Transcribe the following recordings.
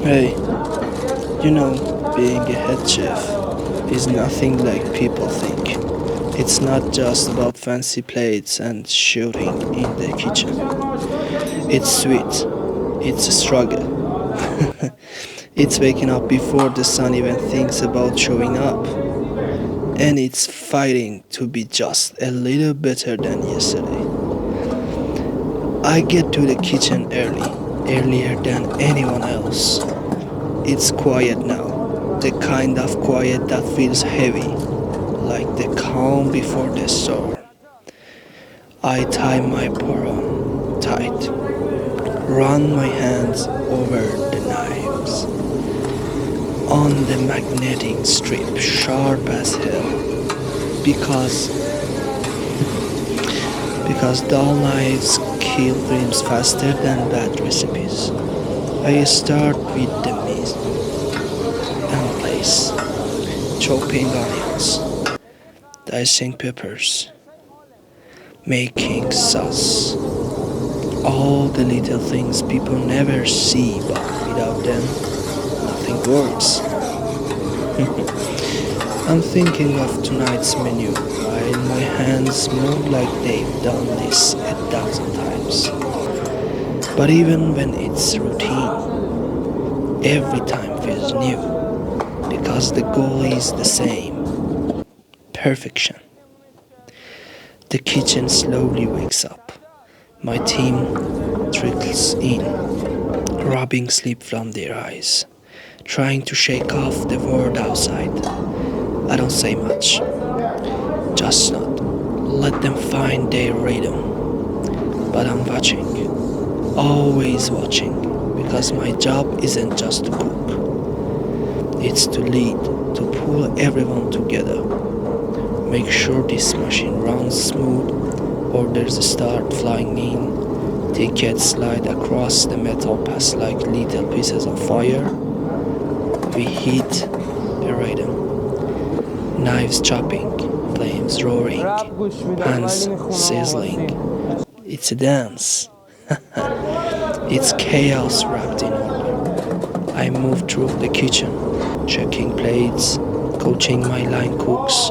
Hey, being a head chef is nothing like people think. It's not just about fancy plates and shooting in the kitchen. It's sweet. It's a struggle. It's waking up before the sun even thinks about showing up. And it's fighting to be just a little better than yesterday. I get to the kitchen early, earlier than anyone else. It's quiet now, the kind of quiet that feels heavy, like the calm before the storm. I tie my paron tight, run my hands over the knives, on the magnetic strip, sharp as hell, because dull knives kill dreams faster than bad recipes. I start with the meat and place, chopping onions, dicing peppers, making sauce. All the little things people never see, but without them, nothing works. I'm thinking of tonight's menu while my hands move like they've done this 1,000 times. But even when it's routine, every time feels new because the goal is the same: perfection. The kitchen slowly wakes up. My team trickles in, rubbing sleep from their eyes, trying to shake off the world outside. I don't say much, just nod. Let them find their rhythm. But I'm watching, always watching, because my job isn't just to cook, it's to lead, to pull everyone together, make sure this machine runs smooth, orders start flying in, tickets slide across the metal pass like little pieces of fire. We hit the rhythm. Knives chopping, flames roaring, pans sizzling. It's a dance. It's chaos wrapped in order. I move through the kitchen, checking plates, coaching my line cooks,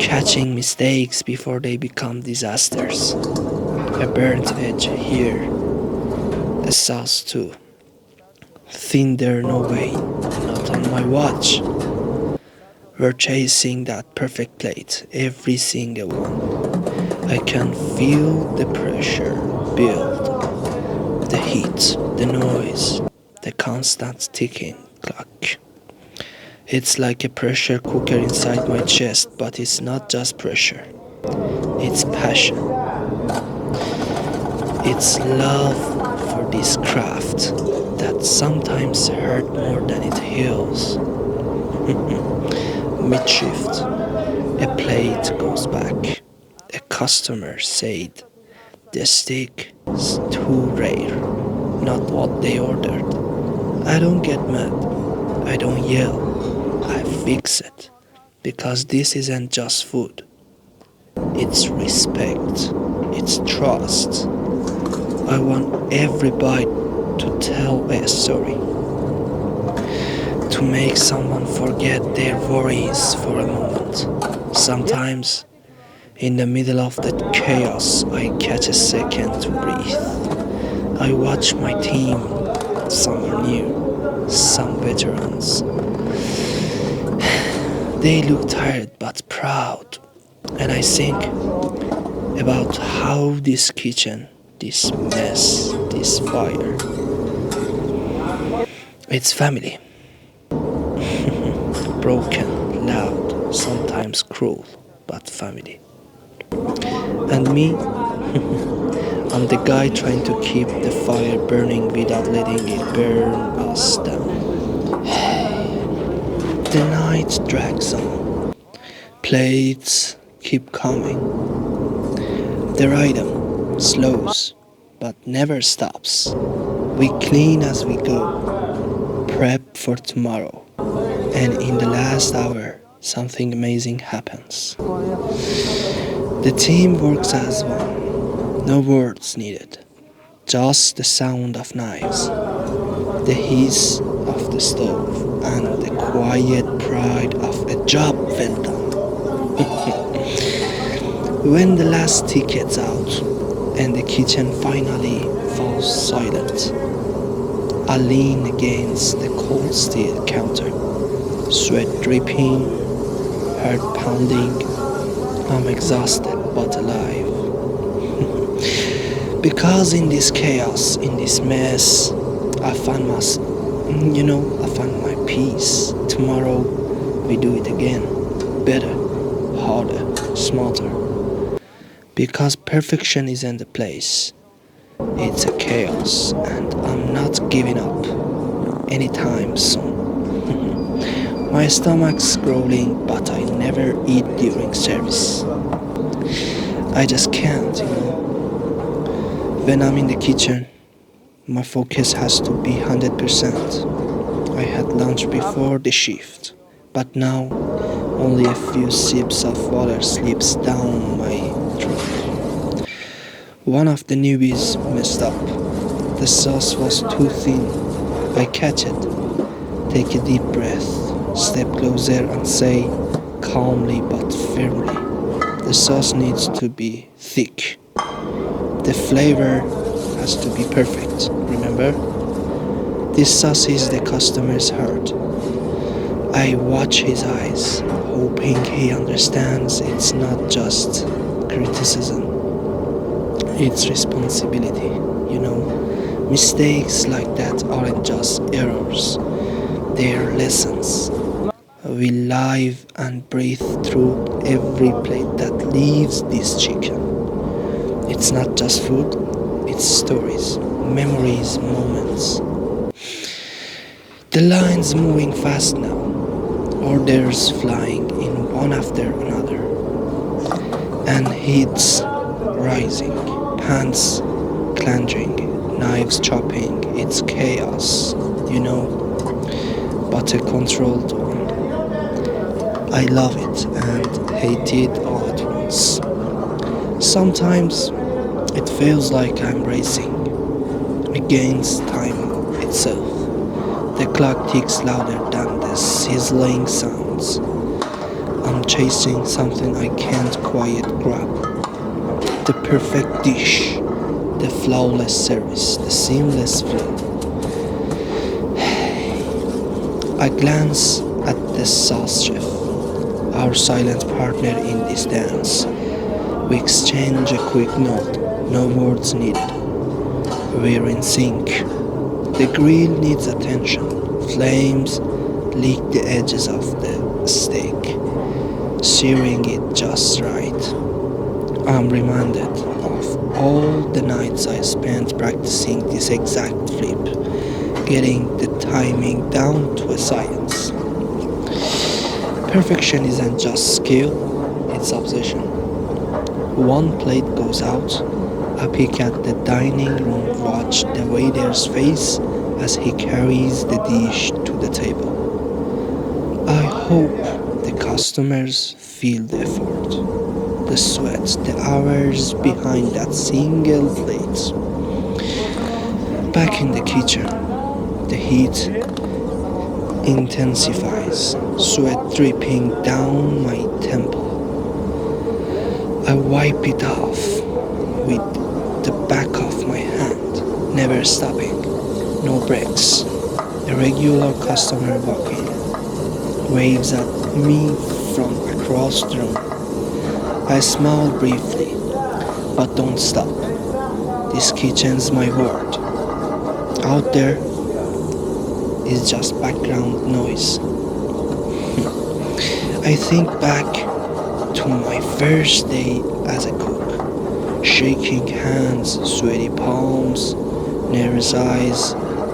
catching mistakes before they become disasters. A burnt edge here, a sauce too. Thin there, no way, not on my watch. We're chasing that perfect plate, every single one. I can feel the pressure build, the heat, the noise, the constant ticking clock. It's like a pressure cooker inside my chest, but it's not just pressure. It's passion. It's love for this craft that sometimes hurts more than it heals. Mid-shift, a plate goes back. A customer said the steak is too rare, not what they ordered. I don't get mad. I don't yell. I fix it. Because this isn't just food. It's respect. It's trust. I want every bite to tell a story. To make someone forget their worries for a moment. Sometimes, in the middle of the chaos, I catch a second to breathe. I watch my team. Some are new, some veterans. They look tired but proud. And I think about how this kitchen, this mess, this fire, it's family. Broken, loud, sometimes cruel, but family. And me, I'm the guy trying to keep the fire burning without letting it burn us down. The night drags on. Plates keep coming. The rhythm slows, but never stops. We clean as we go, prep for tomorrow. And in the last hour, something amazing happens. The team works as one. No words needed, just the sound of knives, the hiss of the stove, and the quiet pride of a job well done. When the last ticket's out and the kitchen finally falls silent, I lean against the cold steel counter, sweat dripping, heart pounding. I'm exhausted but alive. Because in this chaos, in this mess, I found my peace. Tomorrow we do it again, better, harder, smarter. Because perfection isn't the place, it's a chaos, and I'm not giving up anytime soon. My stomach's growling, but I never eat during service. I just can't. When I'm in the kitchen, my focus has to be 100%. I had lunch before the shift, but now only a few sips of water slips down my throat. One of the newbies messed up. The sauce was too thin. I catch it, take a deep breath, step closer and say calmly but firmly, the sauce needs to be thick. The flavor has to be perfect, remember? This sauce is the customer's heart. I watch his eyes, hoping he understands it's not just criticism, it's responsibility. Mistakes like that aren't just errors, they're lessons. We live and breathe through every plate that leaves this chicken. It's not just food, it's stories, memories, moments. The line's moving fast now, orders flying in one after another, and heats rising, pans clenching, knives chopping. It's chaos, but a controlled one. I love it and hate it all at once. Sometimes it feels like I'm racing against time itself. The clock ticks louder than the sizzling sounds. I'm chasing something I can't quite grab. The perfect dish, the flawless service, the seamless flow. I glance at the sauce chef, our silent partner in this dance. We exchange a quick nod, no words needed. We're in sync. The grill needs attention. Flames lick the edges of the steak, searing it just right. I'm reminded of all the nights I spent practicing this exact flip, getting the timing down to a science. Perfection isn't just skill, it's obsession. One plate goes out, I peek at the dining room, watch the waiter's face as he carries the dish to the table. I hope the customers feel the effort, the sweat, the hours behind that single plate. Back in the kitchen, the heat intensifies, sweat dripping down my temple. I wipe it off with the back of my hand, never stopping, no breaks. A regular customer walking waves at me from across the room. I smile briefly, but don't stop. This kitchen's my world. Out there is just background noise. I think back to my first day as a cook, shaking hands, sweaty palms, nervous eyes.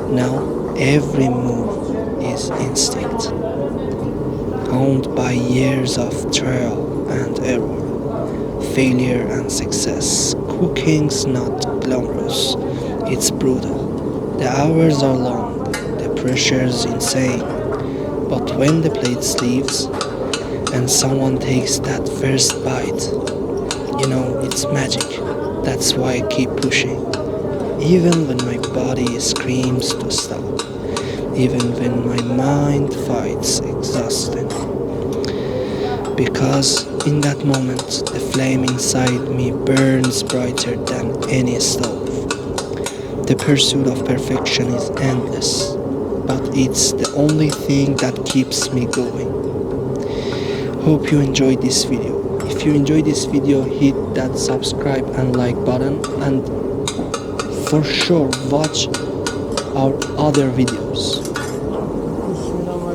Now every move is instinct, honed by years of trial and error, failure and success. Cooking's not glamorous, it's brutal. The hours are long, the pressure's insane. But when the plate leaves and someone takes that first bite, it's magic. That's why I keep pushing. even when my body screams to stop, even when my mind fights exhaustion. Because in that moment, the flame inside me burns brighter than any stove. The pursuit of perfection is endless, but it's the only thing that keeps me going. Hope you enjoyed this video. If you enjoyed this video, hit that subscribe and like button, and for sure watch our other videos.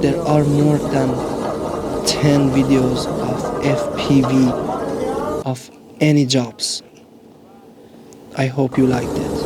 There are more than 10 videos of FPV of any jobs. I hope you liked it.